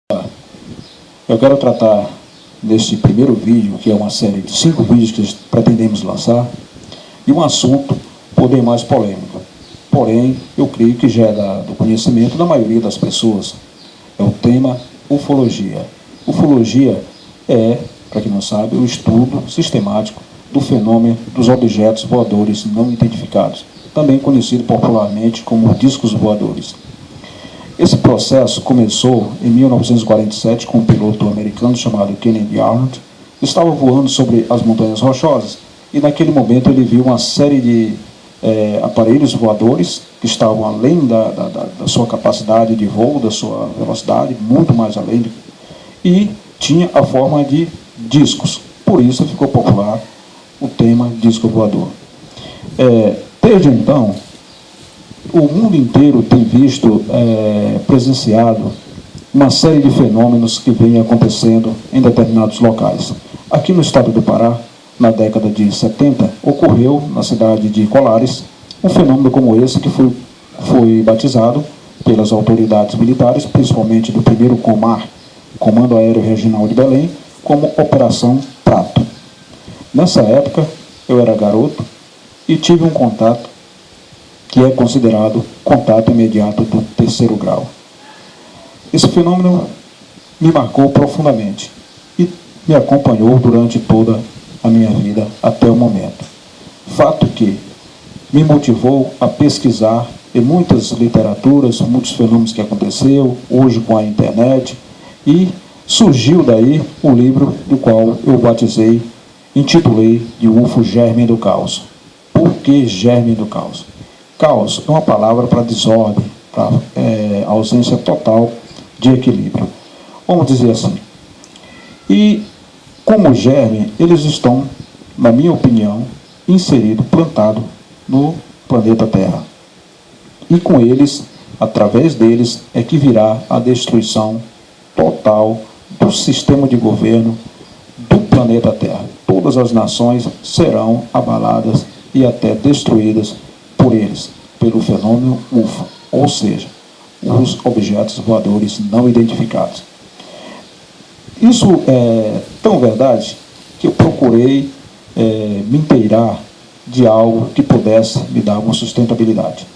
Eu quero tratar neste primeiro vídeo, que é uma série de 5 vídeos que pretendemos lançar, de um assunto por demais polêmico. Porém, eu creio que já é do conhecimento da maioria das pessoas. É o tema ufologia. Ufologia é, para quem não sabe, o estudo sistemático do fenômeno dos objetos voadores não identificados, também conhecido popularmente como discos voadores. Esse processo começou em 1947 com um piloto americano chamado Kennedy Arnold, que estava voando sobre as Montanhas Rochosas, e naquele momento ele viu uma série de aparelhos voadores que estavam além da sua capacidade de voo, da sua velocidade, muito mais além, e tinha a forma de discos. Por isso ficou popular o tema disco voador. Desde então, o mundo inteiro tem visto, presenciado uma série de fenômenos que vêm acontecendo em determinados locais. Aqui no estado do Pará, na década de 70, ocorreu na cidade de Colares um fenômeno como esse que foi batizado pelas autoridades militares, principalmente do 1º Comar, Comando Aéreo Regional de Belém, como Operação Prato. Nessa época, eu era garoto e tive um contato que é considerado contato imediato do 3º grau. Esse fenômeno me marcou profundamente e me acompanhou durante toda a minha vida até o momento. Fato que me motivou a pesquisar em muitas literaturas, muitos fenômenos que aconteceu, hoje com a internet, e surgiu daí o livro do qual eu batizei, intitulei de UFO Germe do Caos. Por que Germe do Caos? Caos é uma palavra para desordem, para ausência total de equilíbrio. Vamos dizer assim. E como germe, eles estão, na minha opinião, inseridos, plantados no planeta Terra. E com eles, através deles, é que virá a destruição total do sistema de governo do planeta Terra. Todas as nações serão abaladas e até destruídas por eles, pelo fenômeno UFO, ou seja, os objetos voadores não identificados. Isso é tão verdade que eu procurei me inteirar de algo que pudesse me dar uma sustentabilidade.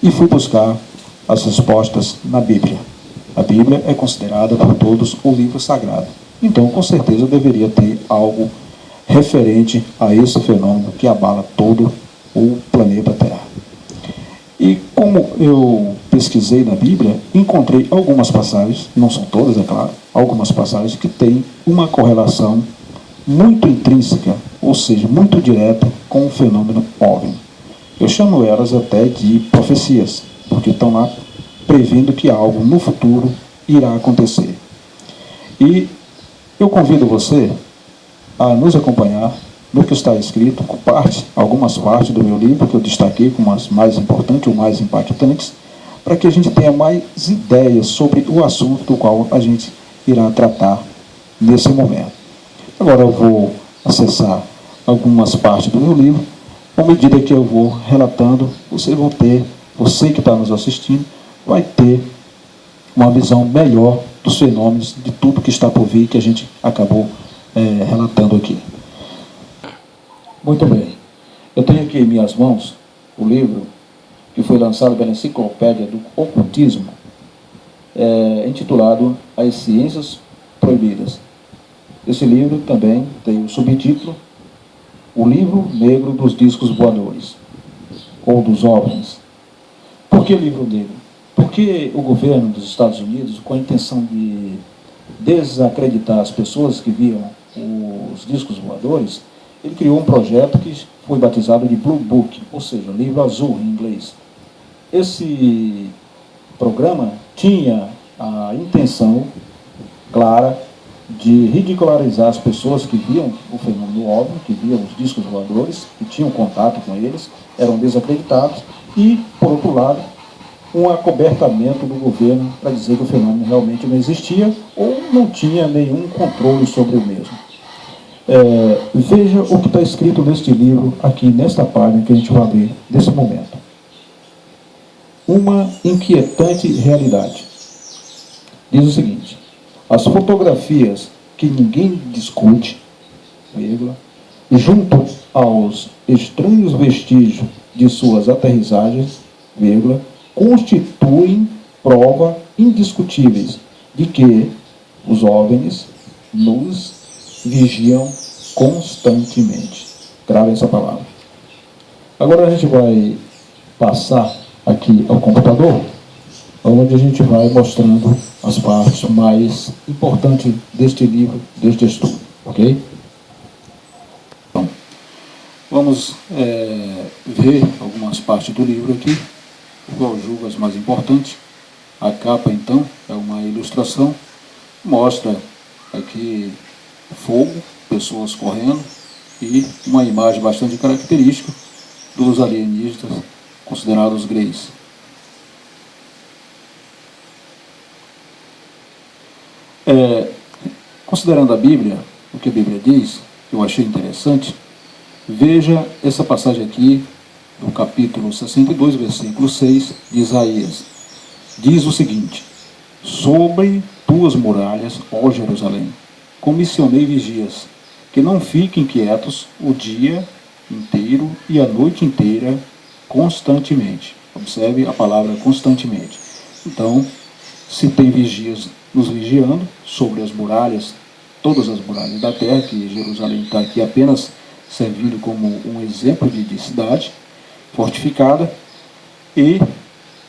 E fui buscar as respostas na Bíblia. A Bíblia é considerada por todos o livro sagrado. Então, com certeza, eu deveria ter algo referente a esse fenômeno que abala todo o planeta Terra. E como eu pesquisei na Bíblia, encontrei algumas passagens, não são todas, é claro, algumas passagens que têm uma correlação muito intrínseca, ou seja, muito direta com o fenômeno OVNI. Eu chamo elas até de profecias, porque estão lá prevendo que algo no futuro irá acontecer. E eu convido você a nos acompanhar no que está escrito, com algumas partes do meu livro que eu destaquei como as mais importantes ou mais impactantes, para que a gente tenha mais ideias sobre o assunto do qual a gente irá tratar nesse momento. Agora eu vou acessar algumas partes do meu livro. À medida que eu vou relatando, você que está nos assistindo, vai ter uma visão melhor dos fenômenos, de tudo que está por vir, que a gente acabou relatando aqui. Muito bem. Eu tenho aqui em minhas mãos o livro que foi lançado pela Enciclopédia do Ocultismo, intitulado As Ciências Proibidas. Esse livro também tem o subtítulo O Livro Negro dos Discos Voadores, ou dos OVNIs. Por que livro negro? Porque o governo dos Estados Unidos, com a intenção de desacreditar as pessoas que viam os discos voadores, ele criou um projeto que foi batizado de Blue Book, ou seja, livro azul em inglês. Esse programa tinha a intenção clara de ridicularizar as pessoas que viam o fenômeno OVNI, que viam os discos voadores, que tinham contato com eles, eram desacreditados, e, por outro lado, um acobertamento do governo para dizer que o fenômeno realmente não existia ou não tinha nenhum controle sobre o mesmo. Veja o que está escrito neste livro, aqui nesta página que a gente vai ler nesse momento. Uma inquietante realidade. Diz o seguinte: As fotografias que ninguém discute, vírgula, junto aos estranhos vestígios de suas aterrissagens, vírgula, constituem prova indiscutíveis de que os OVNIs nos vigiam constantemente. Grave essa palavra. Agora a gente vai passar aqui ao computador, onde a gente vai mostrando as partes mais importantes deste livro, deste estudo, ok? Então, vamos ver algumas partes do livro aqui, qual eu julgo as mais importantes. A capa, então, é uma ilustração, mostra aqui fogo, pessoas correndo e uma imagem bastante característica dos alienígenas considerados greys. Considerando a Bíblia, o que a Bíblia diz, que eu achei interessante, veja essa passagem aqui, do capítulo 62, versículo 6 de Isaías. Diz o seguinte: sobre tuas muralhas, ó Jerusalém, comissionei vigias, que não fiquem quietos o dia inteiro e a noite inteira, constantemente. Observe a palavra constantemente. Então, se tem vigias nos vigiando sobre as muralhas, todas as muralhas da terra, que Jerusalém está aqui apenas servindo como um exemplo de cidade fortificada, e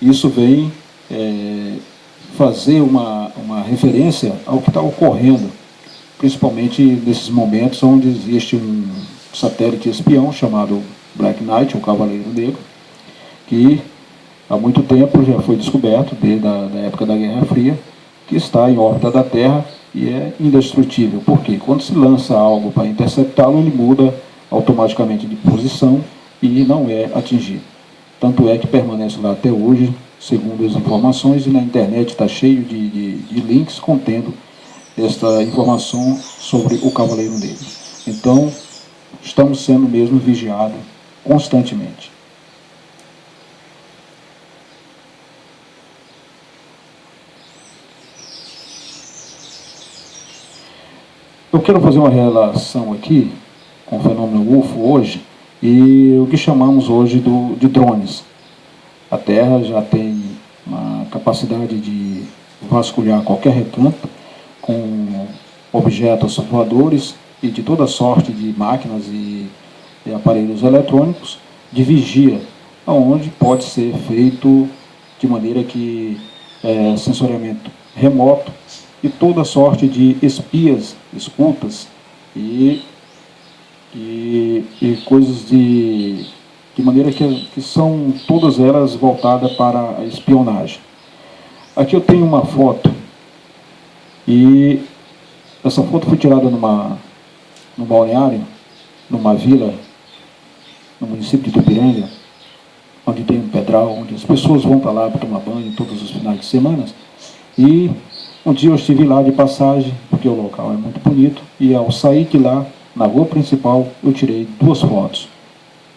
isso vem fazer uma referência ao que está ocorrendo, principalmente nesses momentos onde existe um satélite espião chamado Black Knight, o Cavaleiro Negro, que há muito tempo já foi descoberto, desde a época da Guerra Fria, que está em órbita da Terra e é indestrutível. Por quê? Quando se lança algo para interceptá-lo, ele muda automaticamente de posição e não é atingido. Tanto é que permanece lá até hoje, segundo as informações, e na internet está cheio de links contendo esta informação sobre o Cavaleiro Negro. Então, estamos sendo mesmo vigiados constantemente. Eu quero fazer uma relação aqui com o fenômeno UFO hoje e o que chamamos hoje de drones. A Terra já tem uma capacidade de vasculhar qualquer recanto com objetos voadores e de toda sorte de máquinas e aparelhos eletrônicos de vigia, onde pode ser feito de maneira que sensoriamento remoto e toda sorte de espias, escutas e coisas de maneira que são todas elas voltadas para a espionagem. Aqui eu tenho uma foto e essa foto foi tirada num balneário, numa vila, no município de Tupiranga, onde tem um pedral, onde as pessoas vão para lá para tomar banho todos os finais de semana. E um dia eu estive lá de passagem, porque o local é muito bonito, e ao sair de lá, na rua principal, eu tirei 2 fotos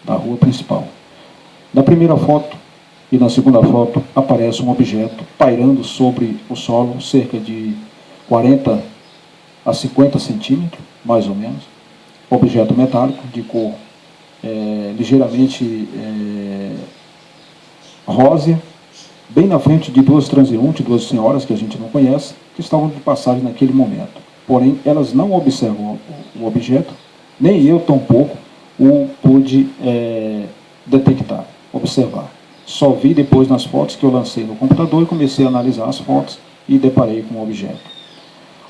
da rua principal. Na primeira foto e na segunda foto aparece um objeto pairando sobre o solo, cerca de 40 a 50 centímetros, mais ou menos. Objeto metálico, de cor ligeiramente rósea, bem na frente de 2 transeuntes, 2 senhoras que a gente não conhece, que estavam de passagem naquele momento. Porém, elas não observam o objeto, nem eu tampouco o pude detectar, observar. Só vi depois nas fotos que eu lancei no computador e comecei a analisar as fotos e deparei com o objeto.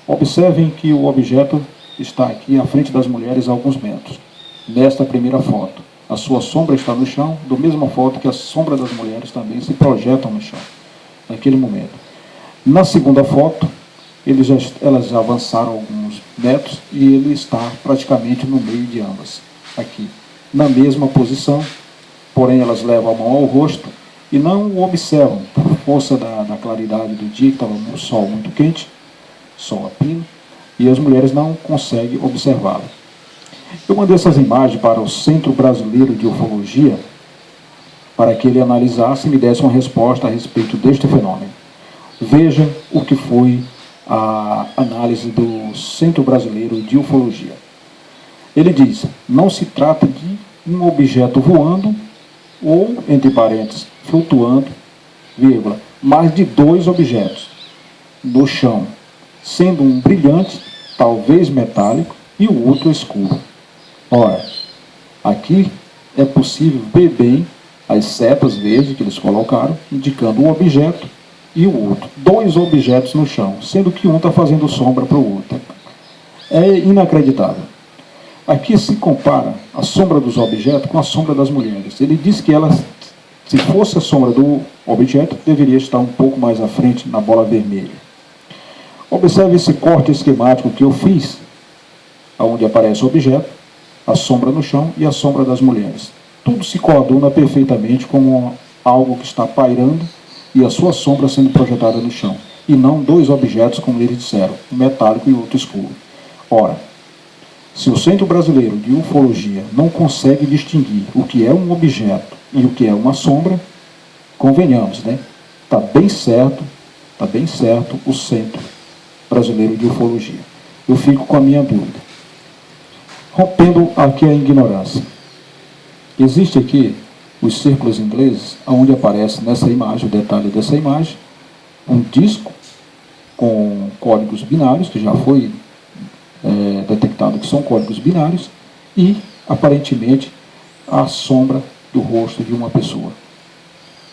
Observem que o objeto está aqui à frente das mulheres a alguns metros. Nesta primeira foto, a sua sombra está no chão, da mesma foto que a sombra das mulheres também se projetam no chão, naquele momento. Na segunda foto, elas já avançaram alguns metros e ele está praticamente no meio de ambas, aqui, na mesma posição, porém elas levam a mão ao rosto e não o observam, por força da claridade do dia, que estava um sol muito quente, sol a pino, e as mulheres não conseguem observá-lo. Eu mandei essas imagens para o Centro Brasileiro de Ufologia, para que ele analisasse e me desse uma resposta a respeito deste fenômeno. Veja o que foi a análise do Centro Brasileiro de Ufologia. Ele diz: não se trata de um objeto voando ou, entre parênteses, flutuando, vírgula, mas de dois objetos no chão, sendo um brilhante, talvez metálico, e o outro escuro. Ora, aqui é possível ver bem as setas verdes que eles colocaram, indicando um objeto e o outro. Dois objetos no chão, sendo que um está fazendo sombra para o outro. É inacreditável. Aqui se compara a sombra dos objetos com a sombra das mulheres. Ele diz que ela, se fosse a sombra do objeto, deveria estar um pouco mais à frente na bola vermelha. Observe esse corte esquemático que eu fiz, onde aparece o objeto, a sombra no chão e a sombra das mulheres. Tudo se coaduna perfeitamente como algo que está pairando e a sua sombra sendo projetada no chão, e não dois objetos, como eles disseram, um metálico e outro escuro. Ora, se o Centro Brasileiro de Ufologia não consegue distinguir o que é um objeto e o que é uma sombra, convenhamos, né? Está bem certo o Centro Brasileiro de Ufologia. Eu fico com a minha dúvida. Rompendo aqui a ignorância. Existe aqui os círculos ingleses, onde aparece nessa imagem, o detalhe dessa imagem, um disco com códigos binários, que já foi detectado que são códigos binários, e, aparentemente, a sombra do rosto de uma pessoa,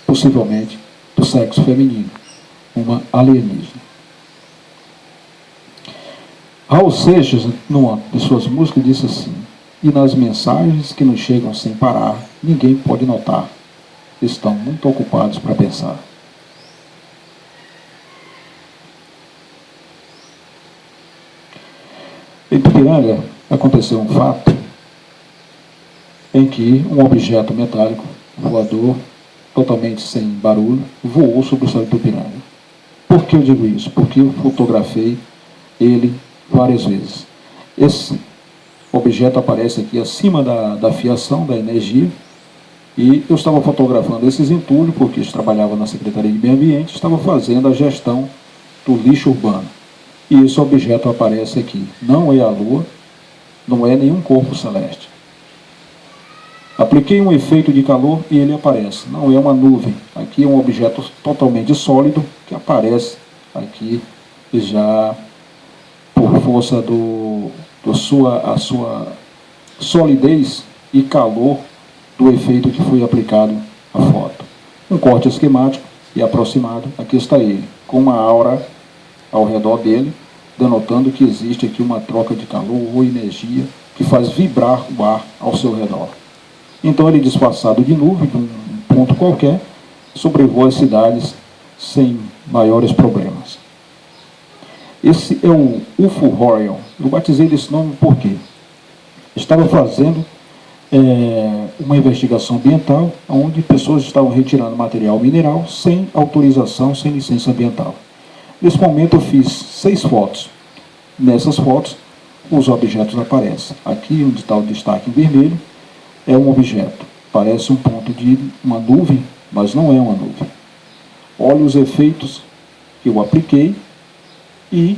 possivelmente do sexo feminino, uma alienígena. Raul Seixas, numa de suas músicas, disse assim: e nas mensagens que nos chegam sem parar, ninguém pode notar, estão muito ocupados para pensar. Em Tupiranga aconteceu um fato em que um objeto metálico voador, totalmente sem barulho, voou sobre o céu de Tupiranga. Por que eu digo isso? Porque eu fotografei ele várias vezes. Esse objeto aparece aqui acima da fiação, da energia, e eu estava fotografando esses entulhos, porque eu trabalhava na Secretaria de Meio Ambiente, estava fazendo a gestão do lixo urbano. E esse objeto aparece aqui. Não é a Lua, não é nenhum corpo celeste. Apliquei um efeito de calor e ele aparece. Não é uma nuvem. Aqui é um objeto totalmente sólido que aparece aqui já por força a sua solidez e calor do efeito que foi aplicado à foto. Um corte esquemático e aproximado, aqui está ele, com uma aura ao redor dele, denotando que existe aqui uma troca de calor ou energia que faz vibrar o ar ao seu redor. Então ele, disfarçado de nuvem, de um ponto qualquer, sobrevoa as cidades sem maiores problemas. Esse é o UFO Orion. Eu batizei desse nome porque estava fazendo uma investigação ambiental onde pessoas estavam retirando material mineral sem autorização, sem licença ambiental. Nesse momento eu fiz 6 fotos. Nessas fotos, os objetos aparecem. Aqui, onde está o destaque em vermelho, é um objeto. Parece um ponto de uma nuvem, mas não é uma nuvem. Olha os efeitos que eu apliquei e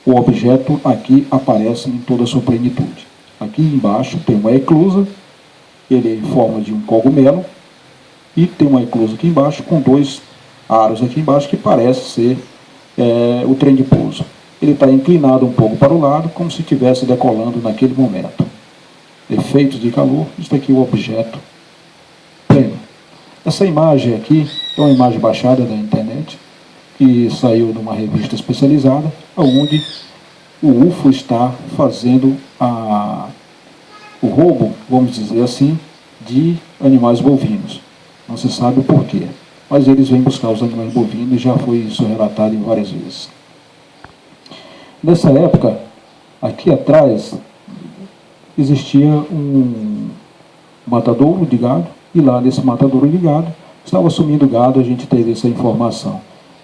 o objeto aqui aparece em toda a sua plenitude. Aqui embaixo tem uma eclusa, ele é em forma de um cogumelo, e tem uma eclusa aqui embaixo com 2 aros aqui embaixo que parece ser o trem de pouso. Ele está inclinado um pouco para o lado, como se estivesse decolando naquele momento. Efeitos de calor, isso aqui é o objeto pleno. Essa imagem aqui é uma imagem baixada da internet, que saiu de uma revista especializada, onde o UFO está fazendo o roubo, vamos dizer assim, de animais bovinos. Não se sabe o porquê, mas eles vêm buscar os animais bovinos e já foi isso relatado em várias vezes. Nessa época, aqui atrás, existia um matadouro de gado, e lá nesse matadouro de gado, estava sumindo gado, a gente teve essa informação.